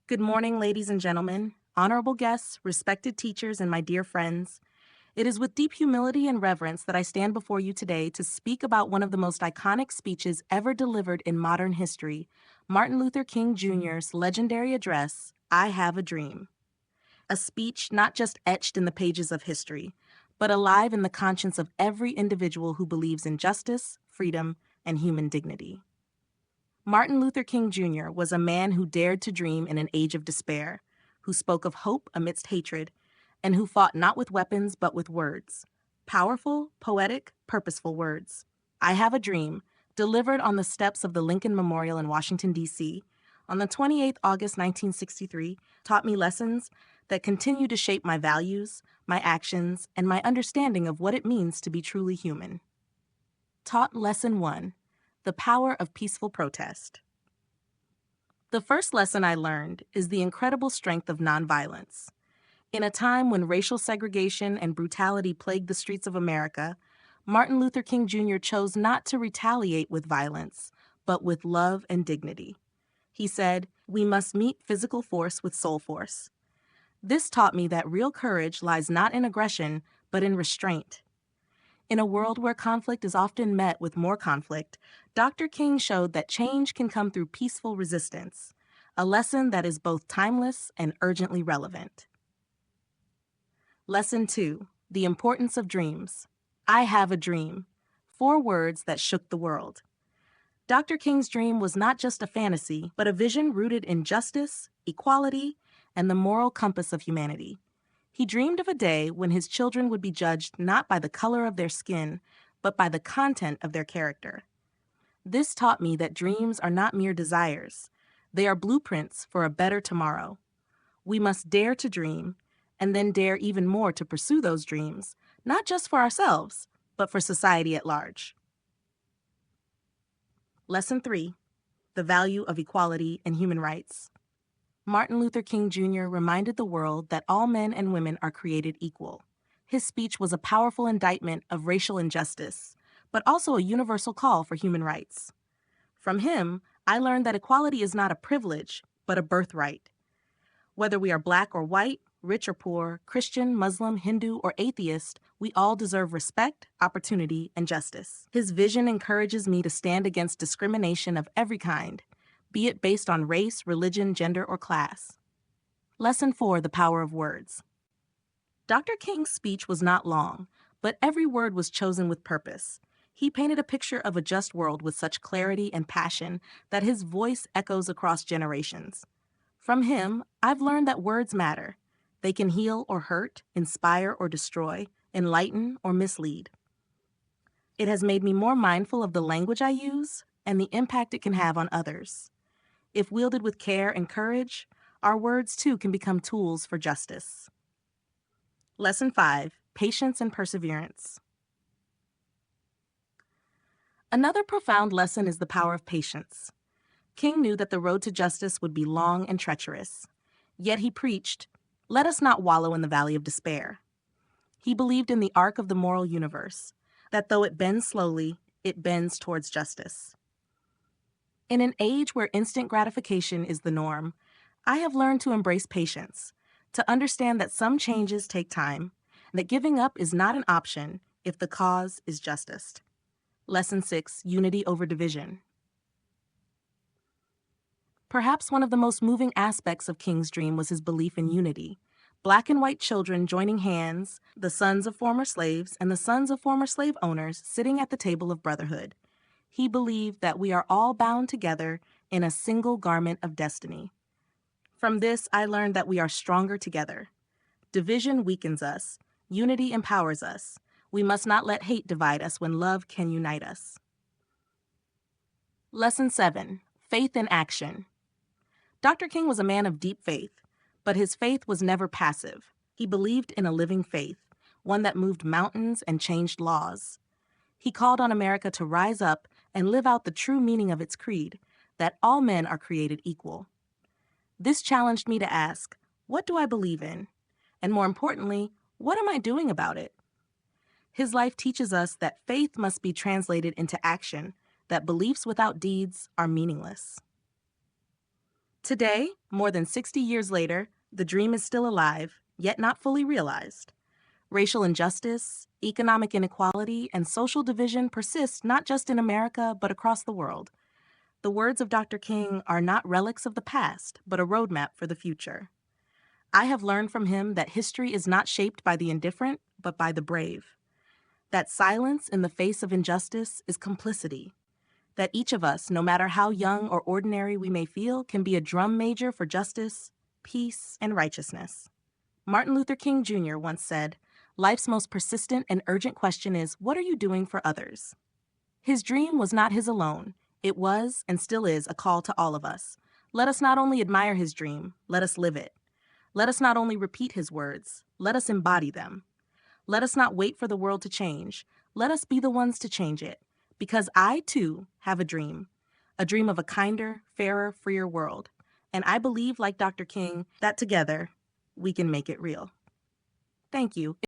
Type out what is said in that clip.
Good morning, ladies and gentlemen, honorable guests, respected teachers, and my dear friends. It is with deep humility and reverence that I stand before you today to speak about one of the most iconic speeches ever delivered in modern history, Martin Luther King Jr.'s legendary address, I Have a Dream. A speech not just etched in the pages of history, but alive in the conscience of every individual who believes in justice, freedom, and human dignity. Martin Luther King Jr. was a man who dared to dream in an age of despair, who spoke of hope amidst hatred, and who fought not with weapons but with words. Powerful, poetic, purposeful words. I Have a Dream, delivered on the steps of the Lincoln Memorial in Washington, D.C., on the 28th August 1963, taught me lessons that continue to shape my values, my actions, and my understanding of what it means to be truly human. Taught Lesson 1. The power of peaceful protest. The first lesson I learned is the incredible strength of nonviolence. In a time when racial segregation and brutality plagued the streets of America, Martin Luther King Jr. chose not to retaliate with violence, but with love and dignity. He said, "We must meet physical force with soul force." This taught me that real courage lies not in aggression, but in restraint. In a world where conflict is often met with more conflict, Dr. King showed that change can come through peaceful resistance, a lesson that is both timeless and urgently relevant. Lesson 2. The importance of dreams. I have a dream. 4 words that shook the world. Dr. King's dream was not just a fantasy, but a vision rooted in justice, equality, and the moral compass of humanity. He dreamed of a day when his children would be judged not by the color of their skin, but by the content of their character. This taught me that dreams are not mere desires. They are blueprints for a better tomorrow. We must dare to dream, and then dare even more to pursue those dreams, not just for ourselves, but for society at large. Lesson 3. The value of equality and human rights. Martin Luther King Jr. reminded the world that all men and women are created equal. His speech was a powerful indictment of racial injustice, but also a universal call for human rights. From him, I learned that equality is not a privilege, but a birthright. Whether we are black or white, rich or poor, Christian, Muslim, Hindu, or atheist, we all deserve respect, opportunity, and justice. His vision encourages me to stand against discrimination of every kind, be it based on race, religion, gender, or class. Lesson 4. The power of words. Dr. King's speech was not long, but every word was chosen with purpose. He painted a picture of a just world with such clarity and passion that his voice echoes across generations. From him, I've learned that words matter. They can heal or hurt, inspire or destroy, enlighten or mislead. It has made me more mindful of the language I use and the impact it can have on others. If wielded with care and courage, our words too can become tools for justice. Lesson 5. Patience and perseverance. Another profound lesson is the power of patience. King knew that the road to justice would be long and treacherous. Yet he preached, "Let us not wallow in the valley of despair." He believed in the arc of the moral universe, that though it bends slowly, it bends towards justice. In an age where instant gratification is the norm, I have learned to embrace patience, to understand that some changes take time, and that giving up is not an option if the cause is justice. Lesson 6. Unity over division. Perhaps one of the most moving aspects of King's dream was his belief in unity. Black and white children joining hands, the sons of former slaves and the sons of former slave owners sitting at the table of brotherhood. He believed that we are all bound together in a single garment of destiny. From this, I learned that we are stronger together. Division weakens us. Unity empowers us. We must not let hate divide us when love can unite us. Lesson 7. Faith in action. Dr. King was a man of deep faith, but his faith was never passive. He believed in a living faith, one that moved mountains and changed laws. He called on America to rise up and live out the true meaning of its creed, that all men are created equal. This challenged me to ask, what do I believe in? And more importantly, what am I doing about it? His life teaches us that faith must be translated into action, that beliefs without deeds are meaningless. Today, more than 60 years later, the dream is still alive, yet not fully realized. Racial injustice, economic inequality, and social division persist not just in America, but across the world. The words of Dr. King are not relics of the past, but a roadmap for the future. I have learned from him that history is not shaped by the indifferent, but by the brave. That silence in the face of injustice is complicity. That each of us, no matter how young or ordinary we may feel, can be a drum major for justice, peace, and righteousness. Martin Luther King Jr. once said, "Life's most persistent and urgent question is, what are you doing for others?" His dream was not his alone. It was, and still is, a call to all of us. Let us not only admire his dream, let us live it. Let us not only repeat his words, let us embody them. Let us not wait for the world to change. Let us be the ones to change it. Because I, too, have a dream of a kinder, fairer, freer world. And I believe, like Dr. King, that together, we can make it real. Thank you.